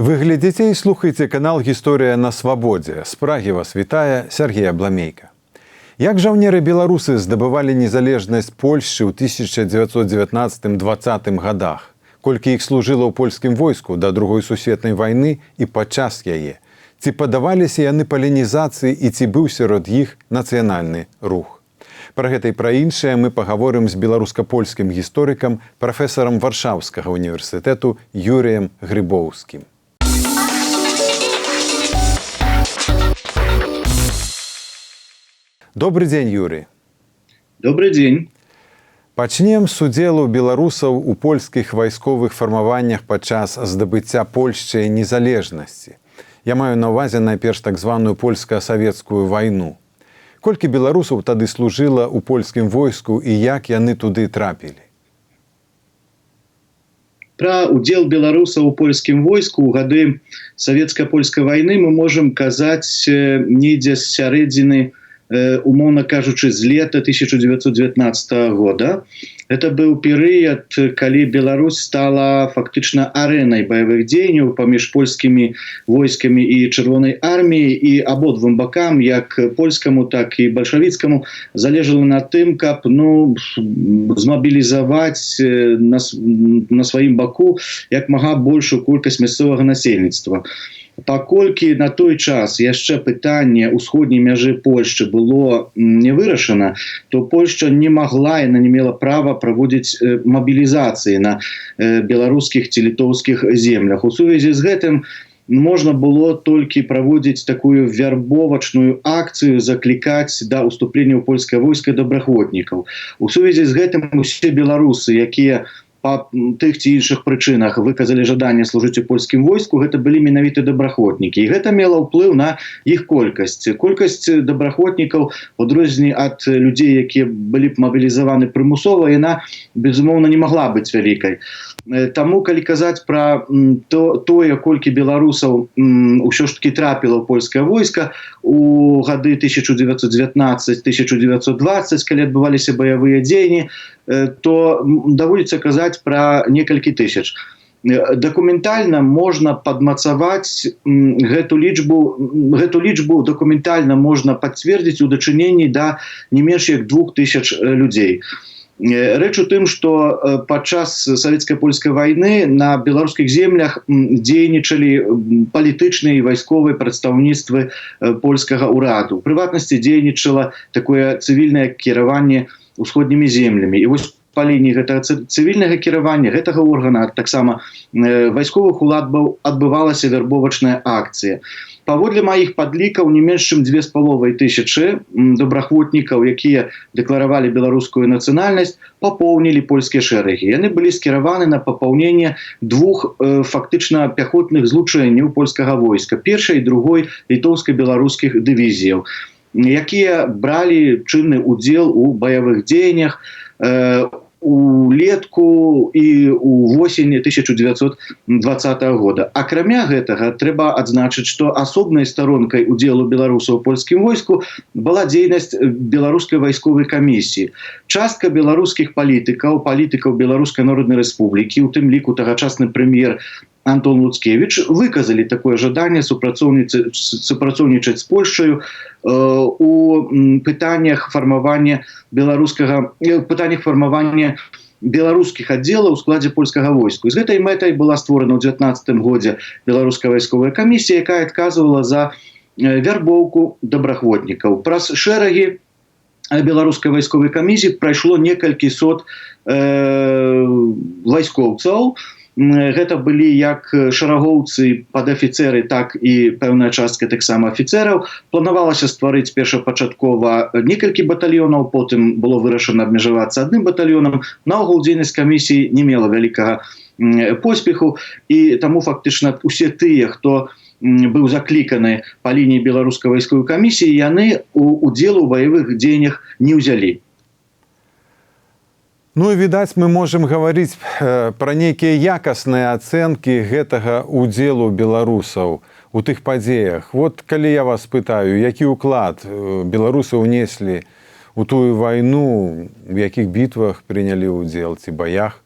Вы глядзіце і слухаеце канал «Гісторыя на свабодзе». З Прагі вас вітае Сергей Абламейка. Як жаўнеры-беларусы здабывалі незалежнасць Польшчы ў 1919-20 годах? Колькі іх служыла ў польскім войску да Другой сусветнай вайны і падчас яе? Ці паддаваліся яны палінізацыі і ці быў сярод іх нацыянальны рух? Пра гэта і пра іншае мы пагаворым з беларуска-польскім гісторыкам, прафесарам Варшаўскага універсітэту Юрыем Грыбоўскім. Добрый дзень, Юрий. Добрый дзень. Пачнем з удзелу беларусаў у польскіх вайсковых фармаваннях падчас здабыцця Польшчай незалежнасці. Я маю на ўвазе найперш так званую польска-савецкую вайну. Колькі беларусаў тады служыла ў польскім войску і як яны туды трапілі? Пра удзел беларусаў у польскім войску ў гады савецка-польскай вайны мы можам казаць недзе з сярэдзіны, умоўна кажучы, з лета 1919 года. Это быў перыяд, калі Беларусь стала фактычна арэнай баявых дзеянняў паміж польскімі войскамі і чырвонай арміяй, і абодвум бакам, як польскаму, так і бальшавіцкаму, залежала на тым, каб змабілізаваць на сваім баку як мага большую колькасць мясцовага насельніцтва. Паколькі на той час яшчэ пытанне ўсходняй мяжы Польшчы было не вырашана, то Польшча не магла, яна не мела права праводзіць мабілізацыі на беларускіх ці літоўскіх землях. У сувязі з гэтым можна было толькі праводзіць такую вярбовачную акцыю, заклікаць да ўступлення ў польскае войска добраахвотнікаў. У сувязі з гэтым усе беларусы, якія па тых ці іншых прычынах выказалі жаданне служыць у польскім войску, гэта былі менавіта добраахвотнікі. І гэта мела ўплыў на іх колькасць. Колькасць добраахвотнікаў, у адрозненні ад людзей, якія былі б мабілізаваны прымусова, яна, безумоўна, не магла быць вялікай. Таму, калі казаць пра тое, колькі беларусаў ўсё ж такі трапіла ў польскае войска у гады 1919-1920, калі адбываліся баявыя дзеянні, то даводзіцца казаць пра некалькі тысяч. Дакументальна можна падмацаваць гэту лічбу дакументальна можна пацвердзіць у дачыненні да не менш як 2000 людзей. Рэч у тым, што падчас савецка-польскай вайны на беларускіх землях дзейнічалі палітычныя і вайсковыя прадстаўніцтвы польскага ўраду. У прыватнасці дзейнічала такое цывільнае кіраванне усходнімі землямі. І вось па лініі гэтага цывільнага кіравання, гэтага органа, таксама вайсковых уладаў адбывалася вярбовачная акцыя. Паводле маіх падлікаў, не менш чым 2500 добраахвотнікаў, якія дэкларавалі беларускую нацыянальнасць, папоўнілі польскія шэрагі. Яны былі скіраваны на папаўненне двух фактычна пяхотных злучэнняў польскага войска, першай і другой літоўска-беларускіх дывізіяў, якія бралі чынны ўдзел у баявых дзеяннях улетку і ў восені 1920 года. Акрамя гэтага, трэба адзначыць, што асобнай старонкай удзелу беларусаў у польскім войску была дзейнасць беларускай вайсковай камісіі. Частка беларускіх палітыкаў Беларускай Народнай Рэспублікі, у тым ліку тагачасны прэм'ер Антон Луцкевіч, выказалі такое жаданне супрацоўнічаць з Польшчаю у пытаннях фармавання беларускіх аддзелаў у складзе польскага войску. З гэтай мэтай была створана ў 19 годзе беларуская вайсковая камісія, якая адказвала за вярбоўку добраахвотнікаў. Праз шэрагі беларускай вайсковай камісіі прайшло некалькі сот вайскоўцаў. Гэта былі як шарагоўцы, падафіцэры, так і пэўная частка таксама афіцэраў. Планавалася стварыць першапачаткова некалькі батальёнаў, потым было вырашана абмежавацца адным батальёнам. Наогул дзейнасць камісіі не мела вялікага поспеху, і таму фактычна усе тыя, хто быў закліканы па лініі беларускай вайсковай камісіі, яны удзелу ў баявых дзеяннях не ўзялі. Ну і, відаць, мы можам гаварыць пра нейкія якасныя ацэнкі гэтага ўдзелу беларусаў у тых падзеях. Вот калі я вас пытаю, які ўклад беларусы ўнеслі у тую вайну, у якіх бітвах прынялі ўдзел ці баях?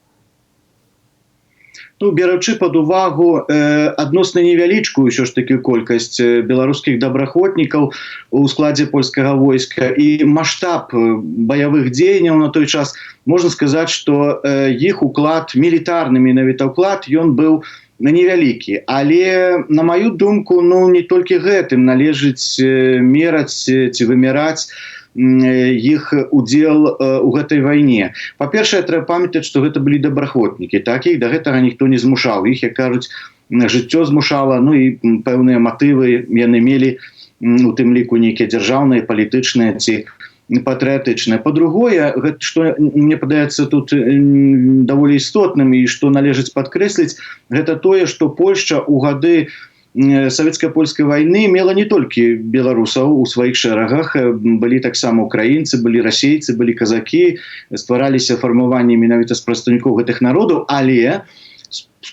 Ну, беручы пад увагу адносна невялічкую ўсё ж такі колькасць беларускіх добраахвотнікаў у складзе польскага войска і маштаб баявых дзеянняў на той час, можна сказаць, што іх уклад, мілітарны менавіта ўклад, ён быў невялікі. Але, на маю думку, ну, не толькі гэтым належыць мераць ці вымяраць іх удзел у гэтай вайне. Па-першае, трэба памятаць, што гэта былі добраахвотнікі, так, іх да гэтага ніхто не змушаў. Іх, як кажуць, жыццё змушала, ну і пэўныя матывы яны мелі, у тым ліку нейкія дзяржаўныя, палітычныя ці патрыятычныя. Па-другое, што мне падаецца тут даволі істотным і што належыць падкрэсліць, гэта тое, што Польшча ў гады савецка-польскай вайны мела не толькі беларусаў у сваіх шэрагах, былі таксама украінцы, былі расейцы, былі казакі, ствараліся фармаванні менавіта з прадстаўнікоў гэтых народаў, але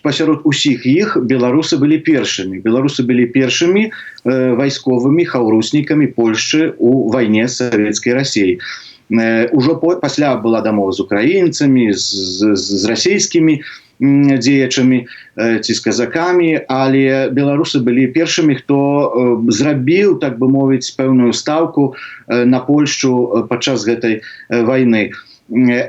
пасярод усіх іх беларусы былі першымі. Беларусы былі першымі вайсковымі хаўруснікамі Польшчы ў вайне з савецкай Расіяй. Ужо пасля была дамова з украінцамі, з расійскімі дзеячамі ці з казакамі, але беларусы былі першымі, хто зрабіў, так бы мовіць, пэўную стаўку на Польшчу падчас гэтай вайны.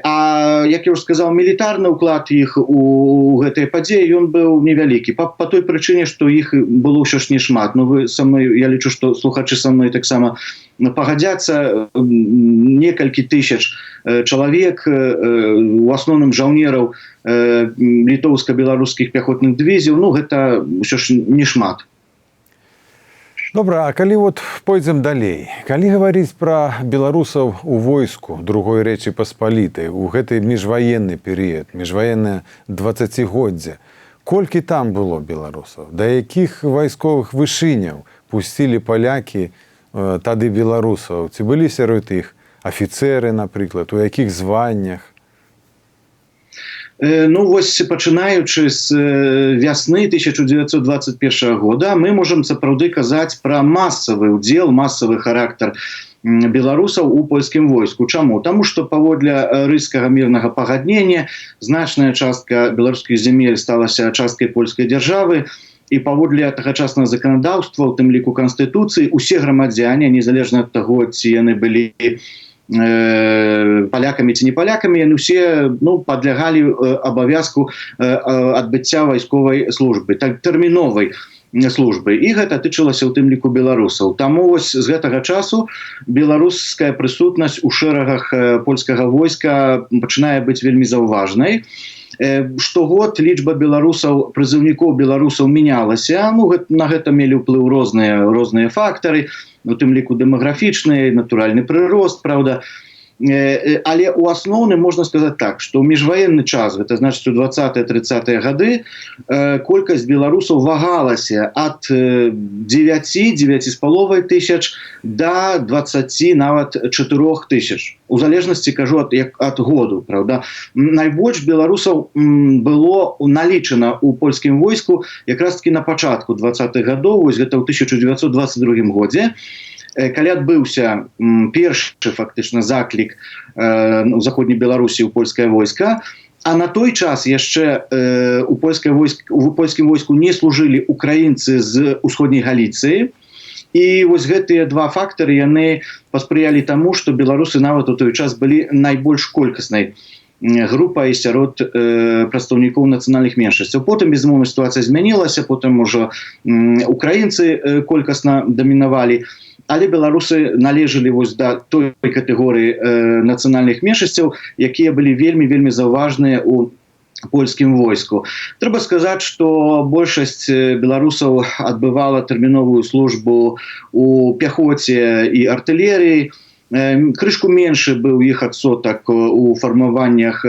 А, як я ўжо сказаў, мілітарны ўклад іх у гэтыя падзеі, ён быў невялікі. Па той прычыне, што іх было ўсё ж не шмат. Ну, вы са мной, я лічу, што слухачы са мной таксама пагадзяцца, некалькі тысяч чалавек, у асноўным жаўнераў літоўска-беларускіх пяхотных дывізіяў, ну, гэта ўсё ж не шмат. Добра, а калі вот пойдзем далей, калі гаварыць пра беларусаў у войску другой Рэчы Паспалітай у гэты міжваенны перыяд, міжваеннае 20годдзе, колькі там было беларусаў, да якіх вайсковых вышыняў пусцілі палякі тады беларусаў, ці былі сярод іх афіцэры, напрыклад, у якіх званнях? Ну, вось, пачынаючы з вясны 1921 года, мы можам сапраўды казаць пра масавы ўдзел, масавы характар беларусаў у польскім войску. Чаму? Таму што паводле рыйскага мірнага пагаднення значная частка беларускіх земель сталася часткай польскай дзяржавы, і паводле тагачаснага заканадаўства, у тым ліку канстытуцыі, усе грамадзяне, незалежна ад таго, ці яны былі палякамі ці не палякамі, яны ўсе, ну, падлягалі абавязку адбыцця вайсковай службы, так, тэрміновай службы. І гэта тычылася ў тым ліку беларусаў. Таму вось з гэтага часу беларуская прысутнасць у шэрагах польскага войска пачынае быць вельмі заўважнай. Штогод лічба беларусаў, прызыўнікоў беларусаў мянялася. Ну, на гэта мелі ўплыў розныя фактары, у тым ліку дэмаграфічны, натуральны прырост, правда. Але ў асноўным можна сказаць так, што ў міжваенны час, гэта значыць у 20-30 гады, колькасць беларусаў вагалася ад 9-9,5 тысяч да 20, нават 4 тысяч. У залежнасці, кажу, ад году, правда. Найбольш беларусаў было налічана ў польскім войску якраз таки на пачатку 20-х гадоў, вось гэта ў 1922 годзе, калі адбыўся першы фактычна заклік у заходняй Беларусі ў польскае войска, а на той час яшчэ у польскім войску не служылі украінцы з усходняй Галіцыі. І вось гэтыя два фактары, яны паспрыялі таму, што беларусы нават у той час былі найбольш колькаснай групай сярод прадстаўнікоў нацыянальных меншасцяў. Потым, безумоўна, сітуацыя змянілася, потым ужо украінцы колькасна дамінавалі, але беларусы належалі вось да той катэгорыі нацыянальных меншасцяў, якія былі вельмі заўважныя ў польскім войску. Трэба сказаць, што большасць беларусаў адбывала тэрміновую службу у пяхоце і артылерыі. Крышку меншы быў іх адсотак у фармаваннях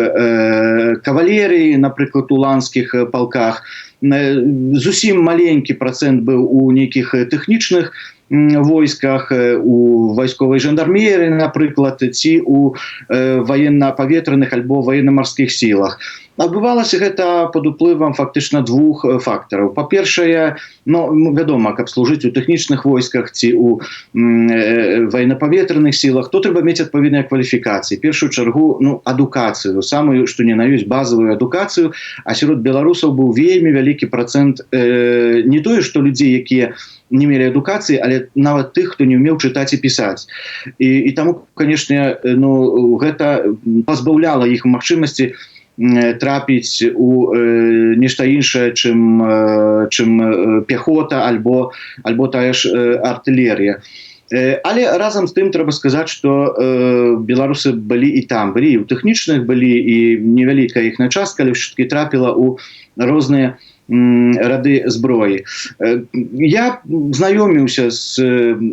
кавалерыі, напрыклад, у ланскіх палках. Зусім маленькі працэнт быў у нейкіх тэхнічных войсках, у вайсковай жандармерыі, напрыклад, ці у военно-паветраных альбо военно-марскіх сілах. Адбывалася гэта пад уплывам фактычна двух фактараў. Па-першае, вядома, каб служыць у тэхнічных войсках ці ў ваенна-паветраных сілах, то трэба мець адпаведныя кваліфікацыі. Першую чаргу адукацыю, самую, што не на ёсць базавую адукацыю, а сярод беларусаў быў вельмі вялікі працэнт не тое, што людзей, якія не мелі адукацыі, але нават тых, хто не ўмеў чытаць і пісаць. І таму, канешне, гэта пазбаўляла іх магчымасці трапіць у нешта іншае, чым пехота альбо тая ж артылерія. Але разам з тым трэба сказаць, што беларусы былі і там, былі і ў тэхнічных, былі і невялікая іхная частка, але ўсё-такі трапіла ў розныя рады зброі. Я знаёміўся з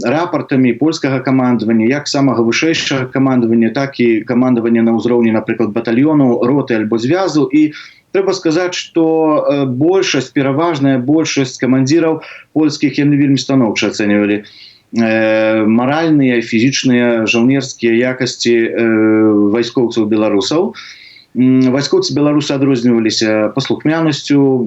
рапартамі польскага камандавання, як самага вышэйшага камандавання, так і камандавання на ўзроўні, напрыклад, батальёну, роты альбо звязу, і трэба сказаць, што пераважная большасць камандзіраў польскіх яны вельмі станоўча ацэньвалі маральныя, фізічныя, жаўнерскія якасці вайскоўцаў беларусаў. Вайскоўцы беларусы адрозніваліся паслухмянасцю,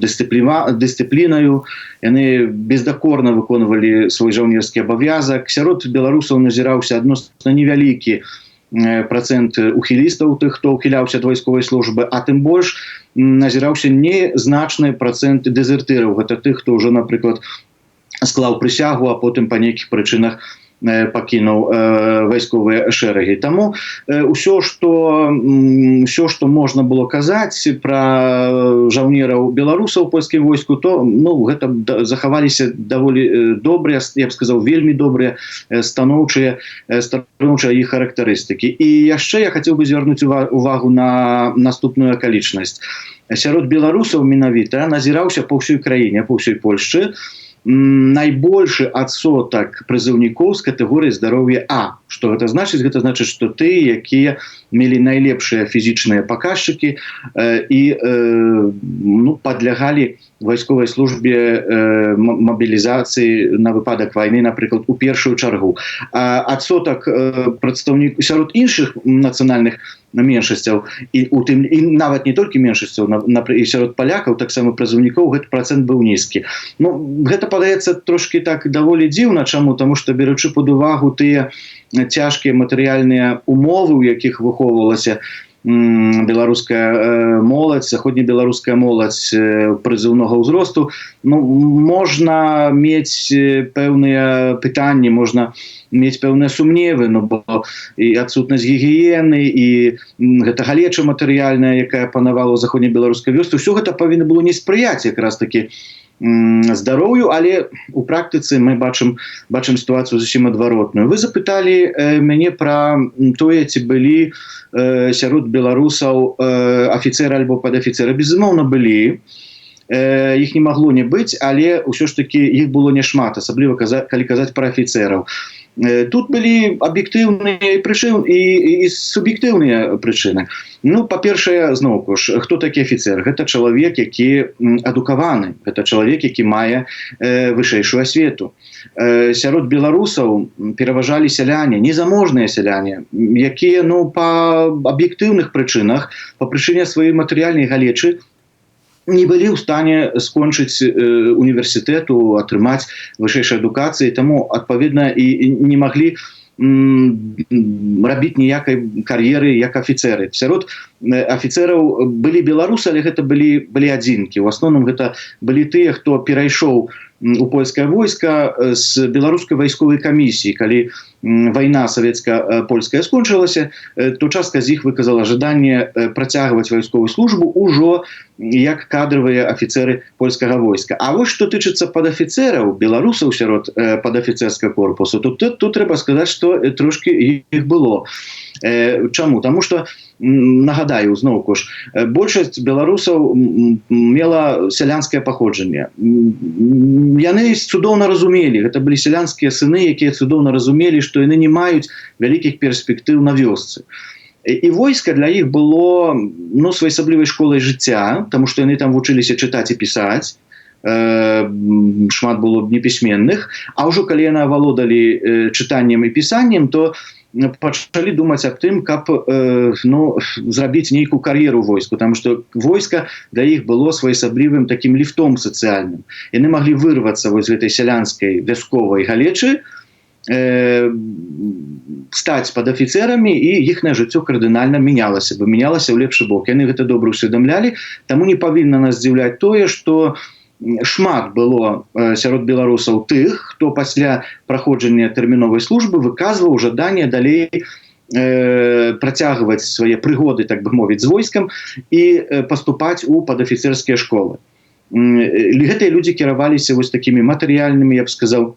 дысцыплінаю, яны бездакорна выконвалі свой жаўнерскі абавязак. Сярод беларусаў назіраўся адносна невялікі працэнт ухілістаў, тых, хто ухіляўся ад вайсковай службы, а тым больш назіраўся незначны працэнт дэзертыраў. Гэта тых, хто ўжо, напрыклад, склаў прысягу, а потым па нейкіх прычынах пакінуў вайсковыя шэрагі. Таму ўсё, што можна было казаць пра жаўнераў беларусаў у польскім войску, то гэта захаваліся даволі добрыя, я б сказаў, вельмі добрыя станоўчыя іх характарыстыкі. І яшчэ я хацеў бы звярнуць увагу на наступную акалічнасць. Сярод беларусаў менавіта назіраўся па ўсёй краіне, па ўсёй Польшчы найбольшы адсотак прызыўнікоў з катэгорыі здароўя А. Што гэта значыць? Гэта значыць, што тыя, якія мелі найлепшыя фізічныя паказчыкі і падлягалі вайсковай службе мабілізацыі на выпадак вайны, напрыклад, у першую чаргу. Адсотак прадстаўнікоў сярод іншых нацыянальных меншасцяў і нават не толькі меншасцяў, і сярод палякаў, таксама прызыўнікоў, гэты працэнт быў нізкі. Гэта падаецца трошки так даволі дзіўна. Чаму? Таму што, беручы пад увагу тыя цяжкія матэрыяльныя умовы, у якіх выхоўвалася беларуская моладзь, заходнебеларуская моладзь прызыўнога ўзросту, можна мець пэўныя пытанні, можна мець пэўныя сумневы, бо і адсутнасць гігіены, і гэта галеча матэрыяльная, якая панавала ў заходнебеларускай вёсцы, ўсё гэта павінна было не спрыяць якраз такі здароўю, але у практыцы мы бачым сітуацыю зусім адваротную. Вы запыталі мяне пра тое, ці былі сярод беларусаў афіцэры альбо падафіцэры. Безумоўна, былі. Іх не магло не быць, але ўсё ж такі іх было няшмат, асабліва калі казаць пра афіцэраў. Тут былі аб'ектыўныя прычыны і суб'ектыўныя прычыны. Па-першае, зноўку ж, хто такі афіцэр? Гэта чалавек, які адукаваны, гэта чалавек, які мае вышэйшую асвету. Сярод беларусаў пераважалі сяляне, незаможныя сяляне, якія па аб'ектыўных прычынах, па прычыне сваёй матэрыяльнай галечы, не былі ў стане скончыць універсітэту, атрымаць вышэйшай адукацыі, таму, адпаведна, і не маглі рабіць ніякай кар'еры як афіцэры. Сярод афіцэраў былі беларусы, але гэта былі адзінкі. У асноўным гэта былі тыя, хто перайшоў у польскае войска з беларускай вайсковай камісіі. Калі вайна савецка-польская скончылася, то частка з іх выказала жаданне працягваць вайсковую службу ўжо як кадравыя афіцэры польскага войска. А вось што тычыцца падафіцэраў, беларусаў сярод падафіцэрскага корпусу, то тут трэба сказаць, што трошки іх было. Чаму? Таму што, нагадаю, зноўку ж, большасць беларусаў мела сялянскае паходжанне. Яны цудоўна разумелі, гэта былі сялянскія сыны, якія цудоўна разумелі, што яны не маюць вялікіх перспектыў на вёсцы. І войска для іх было своеасаблівай школай жыцця, таму што яны там вучыліся чытаць і пісаць, шмат было непісьменных, а ўжо калі яны авалодалі чытаннем і пісаннем, то пачалі думаць аб тым, каб зрабіць нейкую кар'еру войску, таму што войска для іх было своеасаблівым такім ліфтом сацыяльным. Яны маглі вырвацца вось з гэтай сялянскай вясковай галечы, стаць падафіцэрамі, і іхняе жыццё кардынальна мянялася ў лепшы бок. Яны гэта добра ўсведамлялі, таму не павінна нас здзіўляць тое, што шмат было сярод беларусаў тых, хто пасля праходжання тэрміновай службы выказваў жаданне далей працягваць свае прыгоды, так бы мовіць, з войскам і паступаць у падафіцэрскія школы. Гэтыя людзі кіраваліся вось такімі матэрыяльнымі, я б сказаў,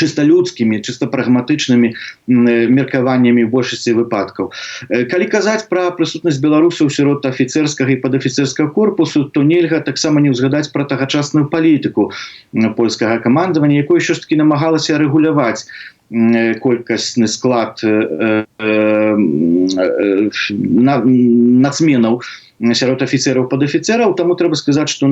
чыста людскімі, чыста прагматычнымі меркаваннямі ў большасці выпадкаў. Калі казаць пра прысутнасць беларусаў сярод афіцэрскага і падафіцэрскага корпусу, то нельга таксама не ўзгадаць пра тагачасную палітыку польскага камандавання, якое ўсё ж такі намагалася рэгуляваць колькасны склад нацменаў сярод афіцэраў падафіцэраў, таму трэба сказаць, што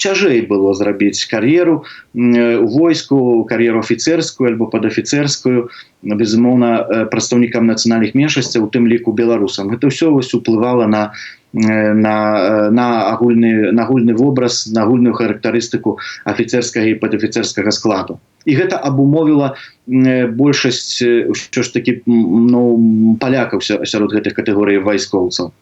цяжэй было зрабіць кар'еру у войску, кар'еру афіцэрскую альбо падафіцэрскую, безумоўна, прадстаўнікам нацыянальных меншасцяў, у тым ліку беларусам. Гэта ўсё уплывала на агульны вобраз, на агульную характарыстыку афіцэрскага і падафіцэрскага складу. І гэта абумовіла большасць ўсё ж такі палякаў сярод гэтых катэгорый вайскоўцаў.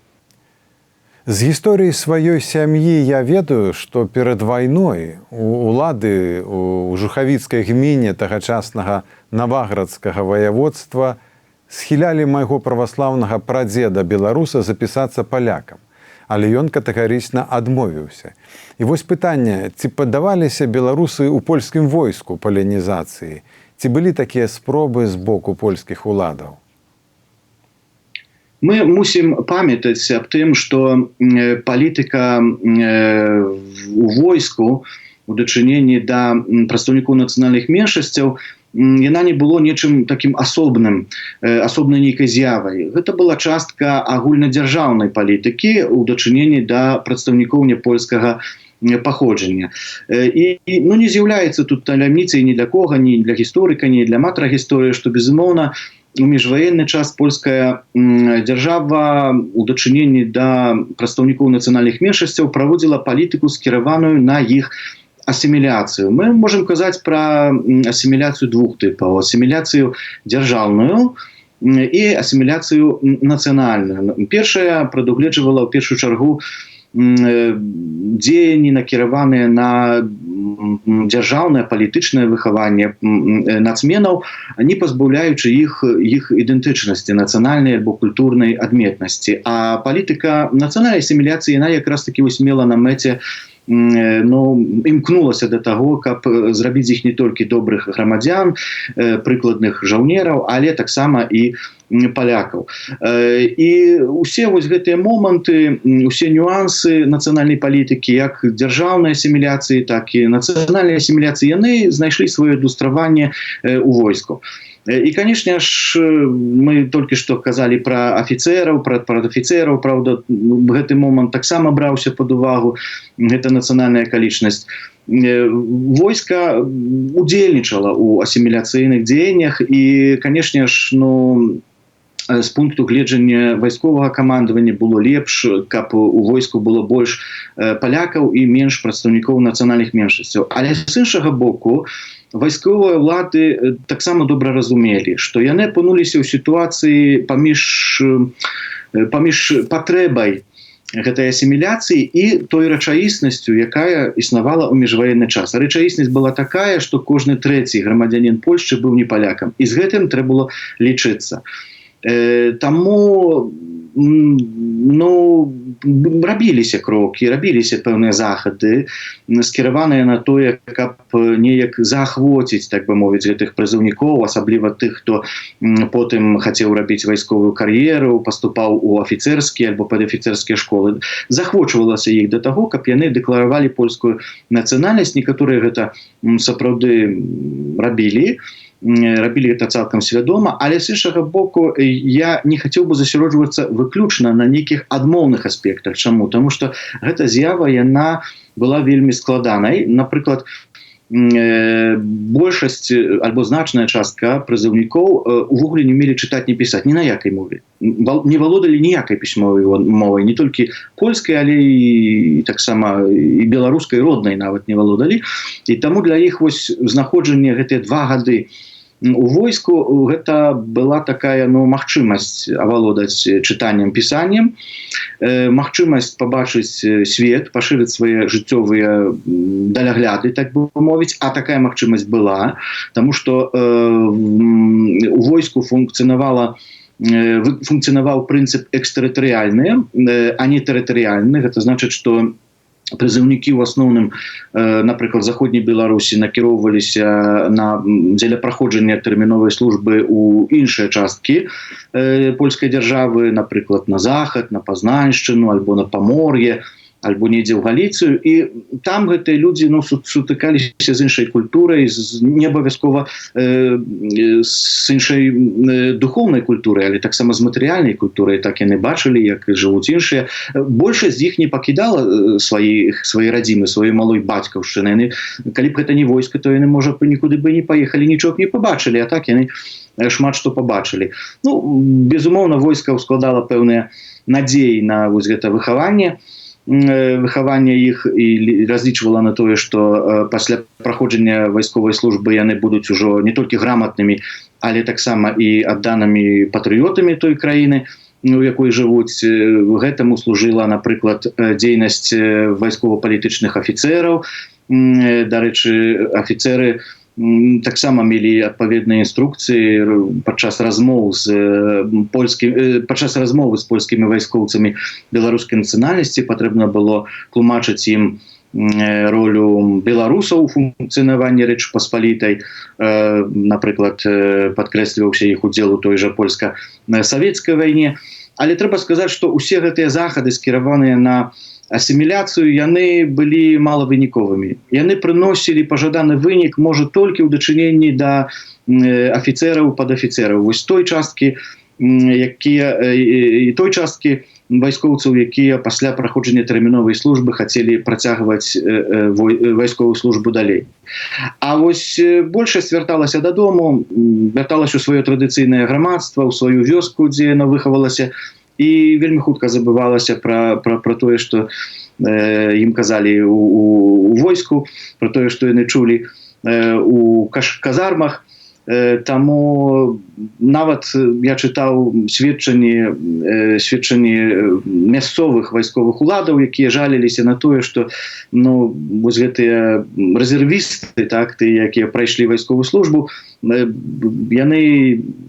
З гісторыі сваёй сям'і я ведаю, што перад вайной улады ў жухавіцкай гміне тагачаснага Наваградскага ваяводства схілялі майго праваслаўнага прадзеда беларуса запісацца палякам, але ён катэгарычна адмовіўся. І вось пытанне, ці паддаваліся беларусы ў польскім войску палянізацыі? Ці былі такія спробы з боку польскіх уладаў? Мы мусім памятаць аб тым, што палітыка у войску у дачыненні да прадстаўнікоў нацыянальных меншасцяў, яна не было нечым такім асобнай нейкай з'явай. Гэта была частка агульнадзяржаўнай палітыкі у дачыненні да прадстаўнікоў няпольскага паходжання. І не з'яўляецца тут таямніцай ні для кога, ні для гісторыка, ні для аматара гісторыі, што, безумоўна, у міжваенны час польская дзяржава у дачыненні да прадстаўнікоў нацыянальных меншасцяў праводзіла палітыку, скіраваную на іх асіміляцыю. Мы можам казаць пра асіміляцыю двух тыпаў: асіміляцыю дзяржаўную і асіміляцыю нацыянальную. Першая прадугледжвала ў першую чаргу дзеянні, накіраваныя на дзяржаўнае палітычнае выхаванне нацменаў, не пазбаўляючы іх ідэнтычнасці, нацыянальнай альбо культурнай адметнасці. А палітыка нацыянальнай асіміляцыі, яна якраз такі мела на мэце, імкнулася да таго, каб зрабіць іх не толькі добрых грамадзян, прыкладных жаўнераў, але таксама і палякаў. І ўсе вось гэтыя моманты, усе нюансы нацыянальнай палітыкі, як дзяржаўнай асіміляцыі, так і нацыянальнай асіміляцыі, яны знайшлі сваё адлюстраванне у войску. І, канешне ж, мы толькі што казалі пра афіцэраў, пра падафіцэраў, праўда, гэты момант таксама браўся пад увагу, гэта нацыянальная акалічнасць. Войска удзельнічала ў асіміляцыйных дзеяннях і, канешне ж, з пункту гледжання вайсковага камандавання было лепш, каб у войску было больш палякаў і менш прадстаўнікоў нацыянальных меншасцяў. Але з іншага боку, вайсковыя ўлады таксама добра разумелі, што яны апынуліся ў сітуацыі паміж патрэбай гэтай асіміляцыі і той рэчаіснасцю, якая існавала ў міжваенны час. А рэчаіснасць была такая, што кожны трэці грамадзянін Польшчы быў не палякам. І з гэтым трэба было лічыцца. Таму рабіліся крокі, рабіліся пэўныя захады, скіраваныя на тое, каб неяк заахвоціць, так бы мовіць, гэтых прызыўнікоў, асабліва тых, хто потым хацеў рабіць вайсковую кар'еру, паступаў у афіцэрскія альбо падафіцэрскія школы. Захвочвалася іх да таго, каб яны дэкларавалі польскую нацыянальнасць. Некаторыя гэта сапраўды рабілі гэта цалкам свядома, але з іншага боку я не хацеў бы засяроджвацца выключна на нейкіх адмоўных аспектах. Чаму? Таму што гэта з'ява, яна была вельмі складанай. Напрыклад, большасць альбо значная частка прызыўнікоў увогуле не умелі чытаць, не пісаць ні на якай мове, не валодалі ніякай пісьмовай мовай, не толькі польскай, але і таксама і беларускай роднай нават не валодалі. І таму для іх вось знаходжанне гэтыя 2 гады у войску гэта была такая магчымасць авалодаць чытаннем, пісаннем, магчымасць пабачыць свет, пашырыць свае жыццёвыя далягляды, так бы мовіць, а такая магчымасць была, таму што у войску функцыянаваў прынцып экстэрытарыяльны, а не тэрытарыяльны. Гэта значыць, што прызыўнікі ў асноўным, напрыклад, заходняй Беларусі накіроўваліся дзеля праходжання тэрміновай службы ў іншыя часткі польскай дзяржавы, напрыклад, на захад, на Пазнаншчыну, альбо на Памор'е, альбо недзе ў Галіцыю, і там гэтыя людзі сутыкаліся з іншай культурай, не абавязкова з іншай духоўнай культурай, але таксама з матэрыяльнай культурай, так яны бачылі, як жывуць іншыя. Большасць з іх не пакідала свае радзімы, сваёй малой бацькаўшчыны. Яны, калі б гэта не войска, то яны, можа, нікуды бы не паехалі, нічога б не пабачылі, а так яны шмат што пабачылі. Безумоўна, войска ўскладала пэўныя надзеі на вось гэта выхаванне іх і разлічвала на тое, што пасля праходжання вайсковай службы яны будуць ужо не толькі граматнымі, але таксама і адданымі патрыётамі той краіны, у якой жывуць. Гэтаму служыла, напрыклад, дзейнасць вайскова-палітычных афіцэраў. Дарэчы, афіцэры таксама мелі адпаведныя інструкцыі падчас размовы з польскімі вайскоўцамі беларускай нацыянальнасці. Патрэбна было тлумачыць ім ролю беларусаў у функцыянаванні Рэчы Паспалітай. Напрыклад, падкрэсліваўся іх удзел у той жа польска-савецкай вайне. Але трэба сказаць, што ўсе гэтыя захады, скіраваныя на асіміляцыю, яны былі малавыніковымі. Яны прыносілі пажаданы вынік, можа, толькі ў дачыненні да афіцэраў, падафіцэраў. Вось той часткі вайскоўцаў, якія пасля праходжання тэрміновай службы хацелі працягваць вайсковую службу далей. А вось большасць вярталася дадому, вярталася ў сваё традыцыйнае грамадства, ў сваю вёску, дзе яна выхавалася, і вельмі хутка забывалася пра тое, што ім казалі у войску, пра тое, што яны чулі у казармах. Таму нават я чытаў сведчанні мясцовых вайсковых уладаў, якія жаліліся на тое, што вось гэтыя рэзервісты, так, тыя, якія прайшлі вайсковую службу, яны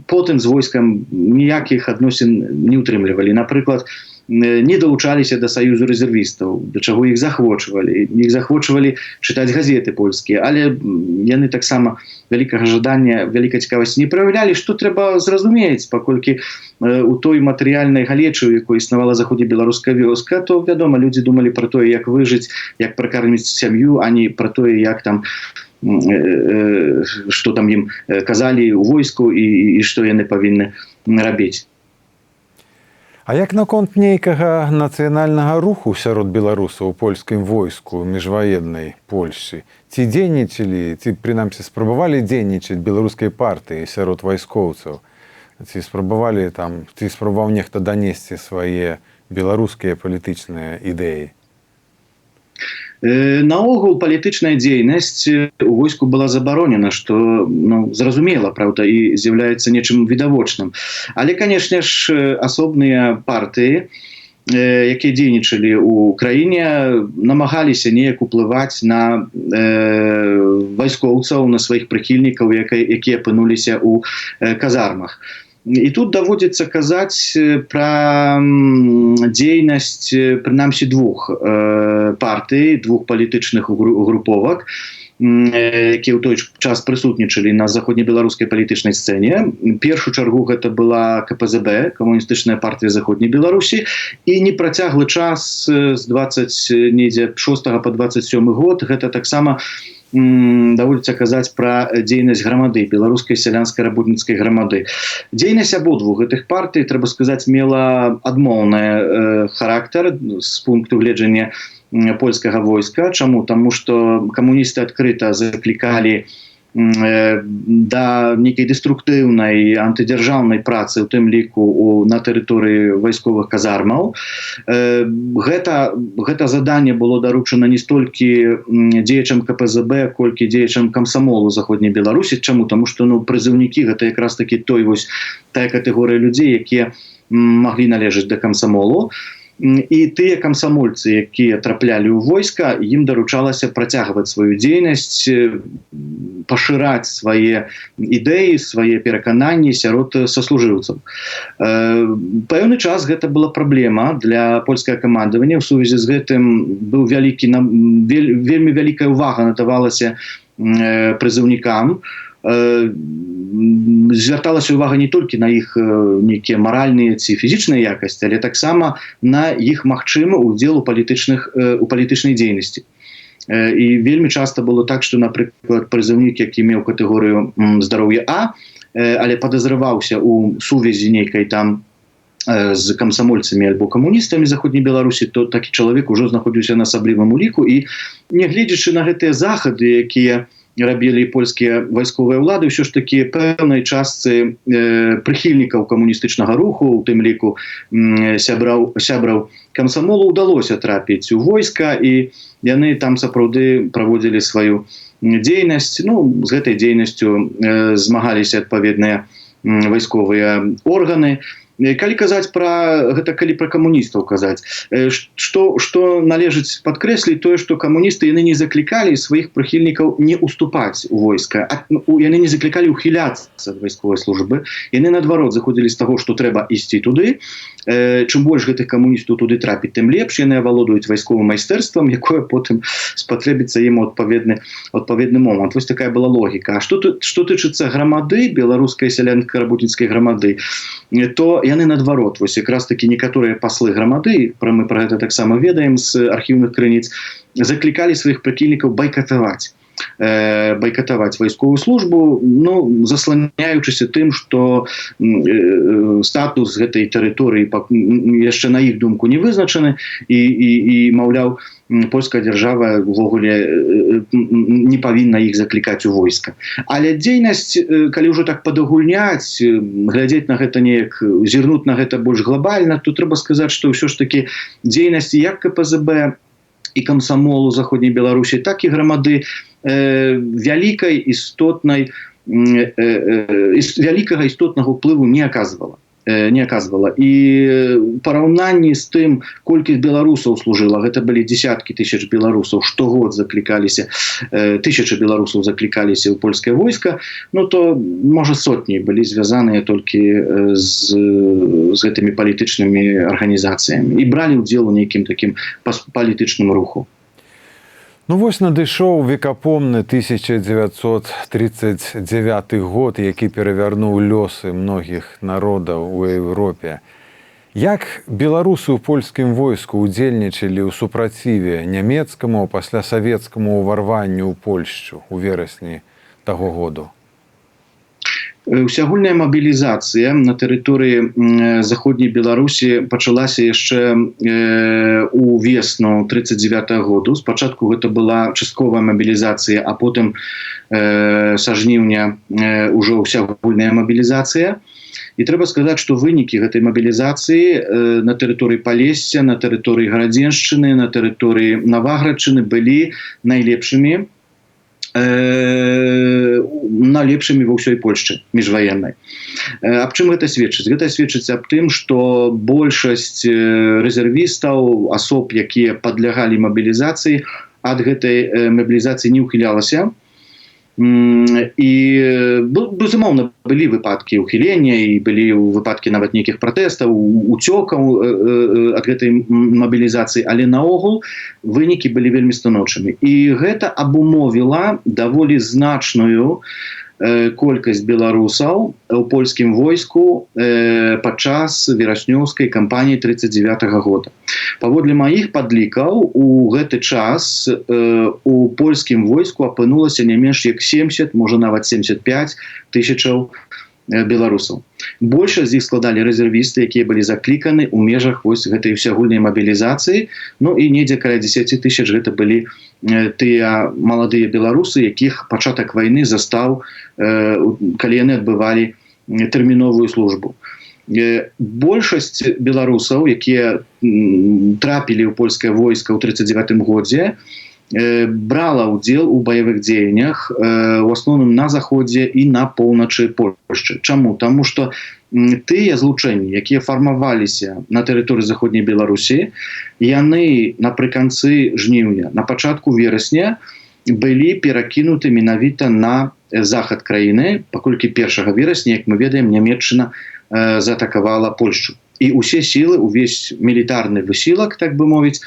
потым з войскам ніякіх адносін не ўтрымлівалі. Напрыклад, не далучаліся да саюзу рэзервістаў, да чаго іх захвочвалі. Іх захвочвалі чытаць газеты польскія, але яны таксама вялікага жадання, вялікай цікавасці не праяўлялі, што трэба зразумець, паколькі у той матэрыяльнай галечы, у якой існавала заходнебеларуская вёска, то, вядома, людзі думалі пра тое, як выжыць, як пракарміць сям'ю, а не пра тое, як там, што там ім казалі ў войску і што яны павінны рабіць. А як наконт нейкага нацыянальнага руху сярод беларусаў у польскім войску міжваеннай Польшчы? Ці дзейнічалі, ці, прынамсі, спрабавалі дзейнічаць беларускай партыі сярод вайскоўцаў? Ці спрабаваў нехта данесці свае беларускія палітычныя ідэі? Наогул палітычная дзейнасць у войску была забаронена, што зразумела, праўда, і з'яўляецца нечым відавочным. Але, канешне ж, асобныя партыі, якія дзейнічалі ў краіне, намагаліся неяк уплываць на вайскоўцаў, на сваіх прыхільнікаў, якія апынуліся ў казармах. І тут даводзіцца казаць пра дзейнасць, прынамсі, двух партый, двух палітычных груповак, якія ў той час прысутнічалі на заходнебеларускай палітычнай сцэне. Першую чаргу гэта была КПЗБ, камуністычная партыя Заходняй Беларусі, і непрацяглы час з 26 па 27 год гэта таксама даводзіцца казаць пра дзейнасць грамады, беларускай сялянскай работніцкай грамады. Дзейнасць абодвух гэтых партый, трэба сказаць, мела адмоўны характар з пункту гледжання польскага войска. Чаму? Таму што камуністы адкрыта заклікалі да нейкай дэструктыўнай антыдзяржаўнай працы, у тым ліку на тэрыторыі вайсковых казармаў. Гэта заданне было даручана не столькі дзеячам КПЗБ, колькі дзеячам камсамолу заходняй Беларусі. Чаму? Таму што прызыўнікі гэта якраз такі тая катэгорыя людзей, якія маглі належаць да камсамолу. І тыя камсамольцы, якія траплялі ў войска, ім даручалася працягваць сваю дзейнасць, пашыраць свае ідэі, свае перакананні сярод саслужыўцаў. Пэўны час гэта была праблема для польскага камандавання. У сувязі з гэтым вельмі вялікая ўвага надавалася прызыўнікам. Звярталася ўвага не толькі на іх нейкія маральныя ці фізічныя якасці, але таксама на іх магчымы ўдзел у палітычнай дзейнасці. І вельмі часта было так, што, напрыклад, прызыўнік, які меў катэгорыю здароўя А, але падазраваўся ў сувязі нейкай там з камсамольцамі альбо камуністамі заходняй Беларусі, то такі чалавек ужо знаходзіўся на асаблівым уліку. І нягледзячы на гэтыя захады, якія рабілі польскія вайсковыя ўлады, ўсё ж такі пэўнай частцы прыхільнікаў камуністычнага руху, у тым ліку сябраў камсамолу, удалося трапіць у войска, і яны там сапраўды праводзілі сваю дзейнасць. З гэтай дзейнасцю змагаліся адпаведныя вайсковыя органы. Калі казаць калі пра камуністаў казаць, што належыць падкрэсліць тое, што камуністы яны не заклікалі сваіх прыхільнікаў не уступаць у войска, яны не заклікалі ухіляцца ад вайсковай службы, яны наадварот заходзілі з таго, што трэба ісці туды. Чым больш гэтых камуністаў туды трапіць, тым лепш. Яны авалодуюць вайсковым майстэрствам, якое потым спатрэбіцца ім у адпаведны момант. Вось такая была логіка. А што тычыцца грамады, беларускай сялянска-работніцкай грамады, то яны наадварот, вось якраз такі некаторыя паслы грамады, мы пра гэта таксама ведаем з архіўных крыніц, заклікалі сваіх прыхільнікаў байкатаваць вайсковую службу, засланяючыся тым, што статус гэтай тэрыторыі яшчэ на іх думку не вызначаны, і маўляў, польская дзяржава ўвогуле не павінна іх заклікаць у войска. Але дзейнасць, калі ўжо так падагульняць, глядзець на гэта неяк, зірнуць на гэта больш глобальна, то трэба сказаць, што ўсё ж такі дзейнасць як КПЗБ і камсамолу заходняй Беларусі, так і грамады вялікага істотнага ўплыву не аказвала. І ў параўнанні з тым, колькі беларусаў служыла, гэта былі дзесяткі тысяч беларусаў, штогод заклікаліся, тысячы беларусаў заклікаліся ў польскае войска, то, можа, сотні былі звязаныя толькі з гэтымі палітычнымі арганізацыямі і бралі ўдзел у нейкім такім палітычным руху. Вось надышоў векапомны 1939 год, які перавярнуў лёсы многіх народаў у Еўропе. Як беларусы ў польскім войску ўдзельнічалі ў супраціве нямецкаму, пасля савецкаму ўварванню ў Польшчу ў верасні таго году? Усеагульная мабілізацыя на тэрыторыі заходняй Беларусі пачалася яшчэ у весну 1939 году. Спачатку гэта была частковая мабілізацыя, а потым са жніўня ўжо усеагульная мабілізацыя. І трэба сказаць, што вынікі гэтай мабілізацыі на тэрыторыі Палесся, на тэрыторыі Гарадзеншчыны, на тэрыторыі Наваградчыны былі найлепшымі ва ўсёй Польшчы міжваеннай. Аб чым гэта сведчыць? Гэта сведчыць аб тым, што большасць рэзервістаў, асоб, якія падлягалі мабілізацыі, ад гэтай мабілізацыі не ўхілялася. І, безумоўна, былі выпадкі ўхілення, і былі выпадкі нават нейкіх пратэстаў, уцёкаў ад гэтай мабілізацыі, але наогул вынікі былі вельмі станоўчымі. І гэта абумовіла даволі значную колькасць беларусаў у польскім войску падчас вераснёўскай кампаніі 1939 года. Паводле маіх падлікаў, у гэты час у польскім войску апынулася не менш як 70, можа нават 75 тысячаў беларусаў. Большасць з іх складалі рэзервісты, якія былі закліканы ў межах вось гэтай усеагульнай мабілізацыі. Ну і недзе каля 10 тысяч гэта былі тыя маладыя беларусы, якіх пачатак вайны застаў, калі яны адбывалі тэрміновую службу. Большасць беларусаў, якія трапілі ў польскае войска ў 1939 годзе, брала ўдзел у баявых дзеяннях у асноўным на заходзе і на поўначы Польшчы. Чаму? Таму што тыя злучэнні, якія фармаваліся на тэрыторыі заходняй Беларусі, яны напрыканцы жніўня, на пачатку верасня былі перакінуты менавіта на захад краіны, паколькі 1 верасня, як мы ведаем, Нямецчына заатакавала Польшчу. І ўсе сілы, увесь мілітарны высілак, так бы мовіць,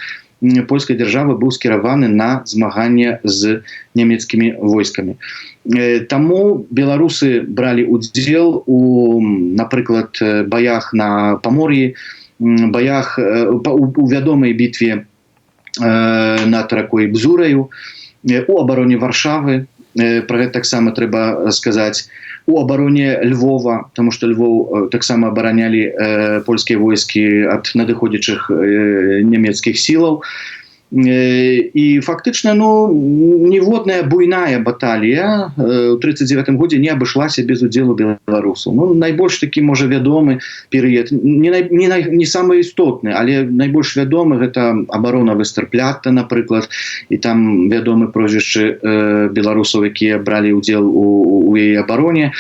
польскай дзяржавы быў скіраваны на змаганне з нямецкімі войскамі. Таму беларусы бралі ўдзел у, напрыклад, баях на Памор'і, баях у вядомай бітве над ракой Бзураю, у абароне Варшавы, пра гэта таксама трэба сказаць, у абароне Львова, тому што Львов таксама абаранялі польскія войскі ад надыходзячых нямецкіх сілаў. І фактычна, ніводная буйная баталія ў 1939 годзе не абышлася без удзелу беларусаў. Найбольш такі, можа, вядомы перыяд, не самы істотны, але найбольш вядомы гэта абарона Вестэрплята, напрыклад, і там вядомы прозвішчы беларусаў, якія бралі ўдзел у яе абароне.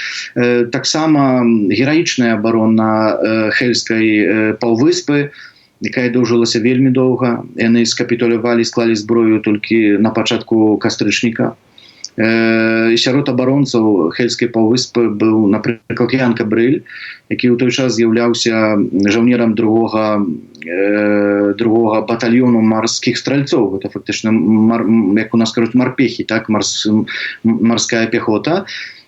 Таксама гераічная абарона Хельскай паўвыспы, якая доўжылася вельмі доўга. Яны скапітулявалі, склалі зброю толькі на пачатку кастрычніка. І сярод абаронцаў Хельскай паўвыспы быў, напрыклад, Ян Кабрыль, які ў той час з'яўляўся жаўнерам другога батальёну марскіх стральцоў. Гэта фактычна, як у нас кажуць, марпехі, так, марская пехота.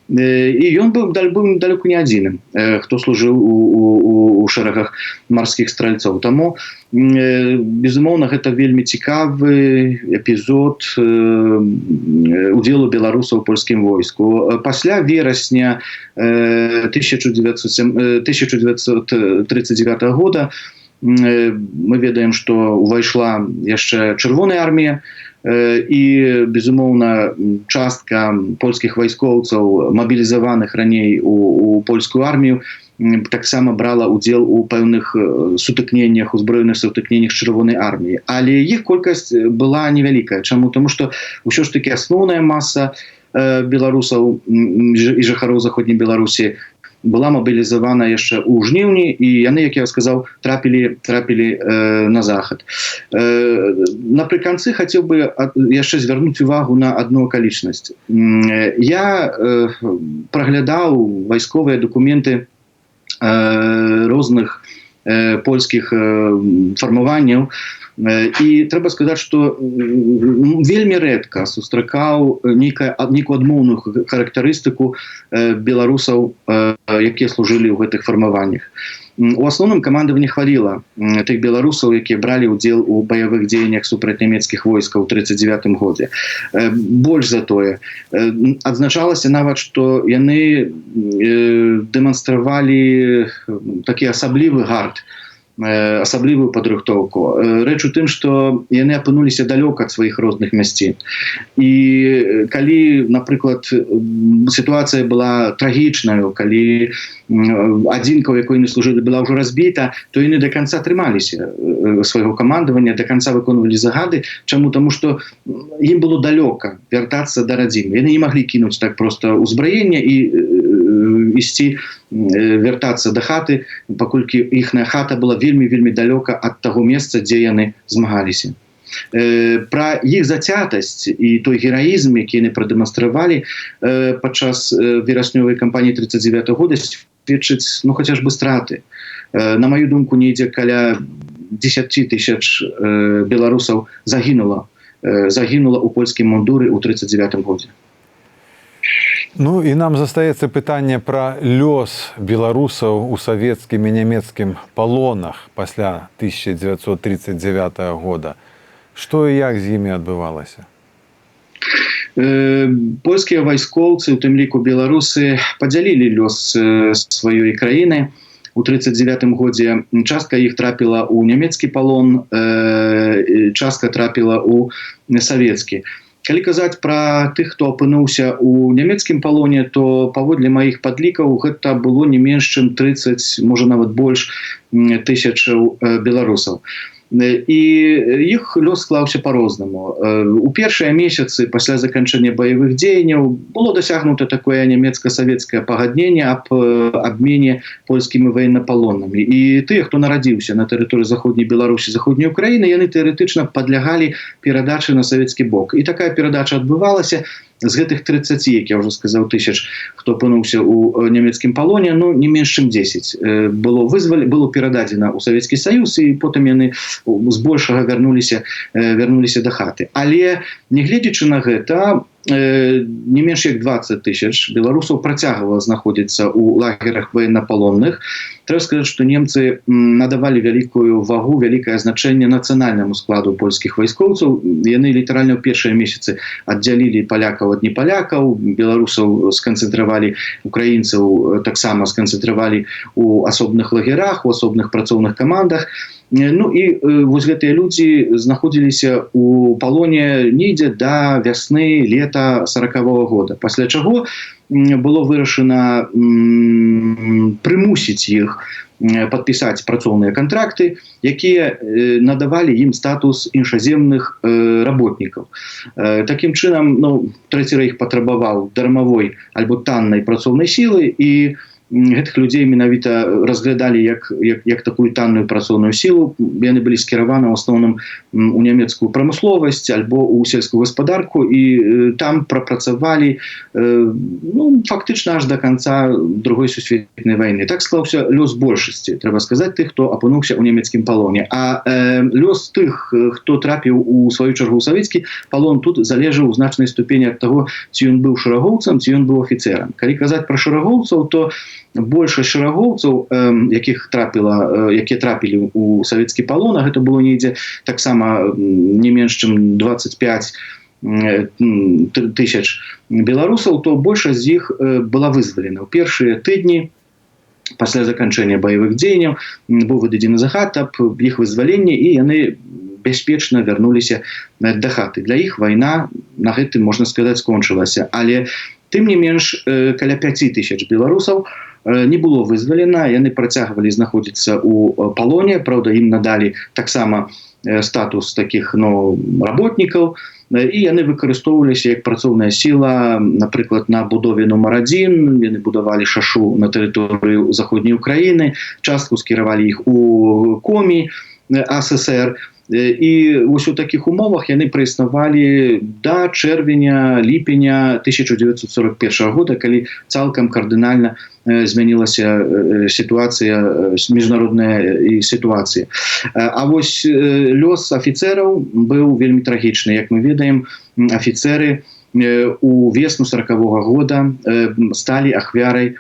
І ён быў далёка не адзіным, хто служыў у шэрагах марскіх стральцоў. Таму, безумоўна, гэта вельмі цікавы эпізод удзелу беларусаў у польскім войску. Пасля верасня 1939 года мы ведаем, што ўвайшла яшчэ Чырвоная армія, і, безумоўна, частка польскіх вайскоўцаў, мабілізаваных раней у польскую армію, таксама брала ўдзел у пэўных сутыкненнях, узброеных сутыкненнях Чырвонай арміі. Але іх колькасць была невялікая. Чаму? Таму што ўсё ж такі асноўная маса беларусаў і жыхароў заходняй Беларусі была мабілізавана яшчэ ў жніўні, і яны, як я сказаў, трапілі на захад. Напрыканцы хацеў бы яшчэ звярнуць увагу на адну акалічнасць. Я праглядаў вайсковыя дакументы розных польскіх фармаванняў, і трэба сказаць, што вельмі рэдка сустракаў нейкую адмоўную характарыстыку беларусаў, якія служылі ў гэтых фармаваннях. У асноўным камандаванне хваліла тых беларусаў, якія бралі ўдзел у баявых дзеяннях супраць нямецкіх войскаў у 1939 годзе. Больш за тое, адзначалася нават, што яны дэманстравалі такі асаблівы гард, асаблівую падрыхтоўку. Рэч у тым, што яны апынуліся далёка ад сваіх родных мясцін. І калі, напрыклад, сітуацыя была трагічнаю, калі адзінка, у якой яны служылі, была ўжо разбіта, то яны да канца трымаліся свайго камандавання, да канца выконвалі загады. Чаму? Таму што ім было далёка вяртацца да радзімы. Яны не маглі кінуць так проста ўзбраенне і ісці, вяртацца да хаты, паколькі іхная хата была вельмі далёка ад таго месца, дзе яны змагаліся. Пра іх зацятасць і той гераізм, які яны прадэманстравалі падчас вераснёвай кампаніі 1939 года, сведчыць, хаця ж бы страты. На маю думку, недзе каля 10 тысяч беларусаў загінула ў польскім мундуры ў 1939 годзе. Ну і нам застаецца пытанне пра лёс беларусаў у савецкім і нямецкім палонах пасля 1939 года. Што і як з імі адбывалася? Польскія вайскоўцы, у тым ліку беларусы, падзялілі лёс сваёй краіны. У 1939 годзе частка іх трапіла ў нямецкі палон, частка трапіла ў савецкі. Калі казаць пра тых, хто апынуўся ў нямецкім палоне, то паводле маіх падлікаў гэта было не менш чым 30, можа нават больш тысячаў беларусаў. І іх лёс склаўся па-рознаму. У першыя месяцы пасля заканчэння баявых дзеянняў было дасягнута такое нямецка-савецкае пагадненне аб абмене польскімі ваеннапалоннымі. І тыя, хто нарадзіўся на тэрыторыі заходняй Беларусі, заходняй Украіны, яны тэарэтычна падлягалі перадачы на савецкі бок. І такая перадача адбывалася. З гэтых 30, як я ўжо сказаў, тысяч, хто апынуўся ў нямецкім палоне, ну, не менш чым 10 было перададзена ў Савецкі Саюз, і потым яны збольшага вярнуліся да хаты. Але, нягледзячы на гэта, не менш як 20 тысяч беларусаў працягвала знаходзіцца ў лагерах ваеннапалонных. Трэба сказаць, што немцы надавалі вялікую вагу, вялікае значэнне нацыянальнаму складу польскіх вайскоўцаў. Яны літаральна ў першыя месяцы аддзялілі палякаў ад непалякаў, беларусаў сканцэнтравалі, украінцаў таксама сканцэнтравалі ў асобных лагерах, у асобных працоўных камандах. Ну і вось гэтыя людзі знаходзіліся ў палоне недзе да вясны, лета 40-го года. Пасля чаго было вырашана прымусіць іх падпісаць працоўныя кантракты, якія надавалі ім статус іншаземных работнікаў. Такім чынам, Трэці рэйх патрабаваў дармавой альбо таннай працоўнай сілы, і гэтых людзей менавіта разглядалі як такую танную працоўную сілу. Яны былі скіраваны ў асноўным у нямецкую прамысловасць альбо ў сельскую гаспадарку, і там прапрацавалі фактычна аж да канца Другой сусветнай вайны. Так склаўся лёс большасці, трэба сказаць, тых, хто апынуўся ў нямецкім палоне. А лёс тых, хто трапіў у сваю чаргу ў савецкі палон, тут залежаў у значнай ступені ад таго, ці ён быў шэрагоўцам, ці ён быў афіцэрам. Калі казаць пра шэрагоўцаў, то большасць шэрагоўцаў, якія трапілі ў савецкі палон, а гэта было недзе таксама не менш чым 25 тысяч беларусаў, то большасць з іх была вызвалена. У першыя тыдні пасля заканчэння баявых дзеянняў быў выдадзены загад аб іх вызваленні, і яны бяспечна вярнуліся да хаты. Для іх вайна на гэтым, можна сказаць, скончылася. Але тым не менш, каля 5 тысяч беларусаў не было вызвалена, яны працягвалі знаходзіцца ў палоне, праўда, ім надалі таксама статус такіх работнікаў, і яны выкарыстоўваліся як працоўная сіла, напрыклад, на будове нумар 1, яны будавалі шашу на тэрыторыі заходняй Украіны, частку скіравалі іх у Комі, АССР. І вось у такіх умовах яны праіснавалі да чэрвеня-ліпеня 1941 года, калі цалкам кардынальна змянілася сітуацыя, міжнародная сітуацыя. А вось лёс афіцэраў быў вельмі трагічны. Як мы ведаем, афіцэры у весну 40-го года сталі ахвярай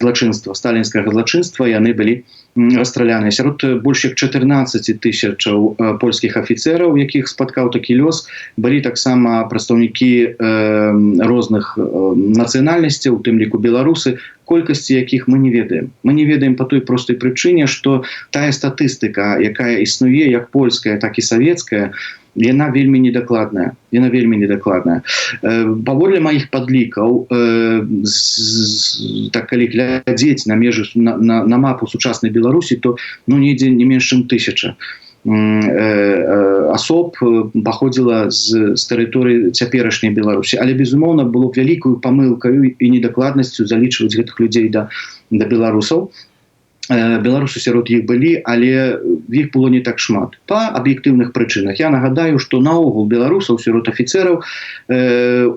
злачынства, сталінскага злачынства. Яны былі расстраляныя. Сярод больш як 14 тысячаў польскіх афіцэраў, якіх спаткаў такі лёс, былі таксама прадстаўнікі розных нацыянальнасцяў, у тым ліку беларусы, колькасці якіх мы не ведаем. Мы не ведаем па той простай прычыне, што тая статыстыка, якая існуе, як польская, так і савецкая, яна вельмі недакладная. Паводле маіх падлікаў, так калі глядзець на межы, на мапу сучаснай Беларусі, то недзе не менш чым 1000 асоб паходзіла з тэрыторыі цяперашняй Беларусі. Але, безумоўна, было б вялікую памылкаю і недакладнасцю залічваць гэтых людзей да беларусаў. Беларусы сярод іх былі, але іх было не так шмат. Па аб'ектыўных прычынах. Я нагадаю, што наогул беларусаў сярод афіцэраў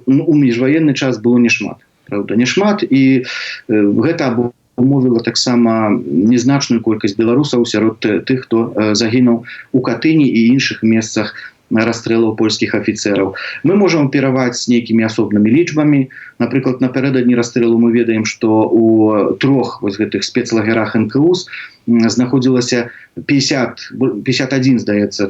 у міжваенны час было нешмат. Правда, нешмат, і гэта умовіла таксама незначную колькасць беларусаў сярод тых, хто загінуў у Катыні і іншых месцах расстрэлаў польскіх афіцэраў. Мы можам апіраваць з нейкімі асобнымі лічбамі. Напрыклад, напярэдадні расстрэлу мы ведаем, што у 3 вось гэтых спецлагерах НКУС знаходзілася 51, здаецца,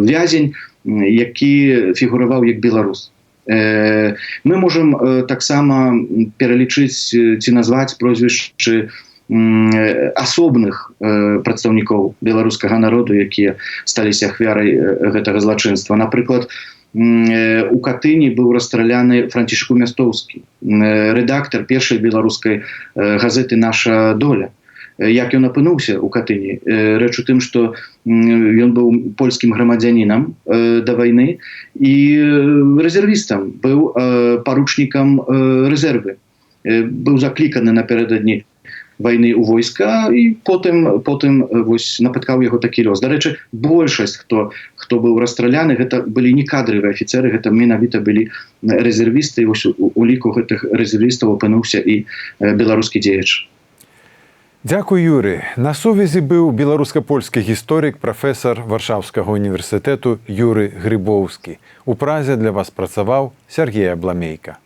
вязень, які фігураваў як беларус. Мы можам таксама пералічыць ці назваць прозвішчы асобных прадстаўнікоў беларускага народу, якія сталіся ахвярай гэтага злачынства. Напрыклад, у Катыні быў расстраляны Францішку Мястоўскі, рэдактар першай беларускай газеты «Наша доля». Як ён апынуўся ў Катыні? Рэч у тым, што ён быў польскім грамадзянінам да вайны і рэзервістам, быў паручнікам рэзервы. Быў закліканы напярэдадні вайны ў войска і потым вось напаткаў яго такі лёс. Дарэчы, большасць, хто быў расстраляны, гэта былі не кадравыя афіцеры, гэта менавіта былі рэзервісты, і вось у ліку гэтых рэзервістаў апынуўся і беларускі дзеяч. Дзякуй, Юры. На сувязі быў беларуска-польскі гісторык, прафесар Варшаўскага універсітэту Юры Грыбоўскі. У Празе для вас працаваў Сергей Абламейка.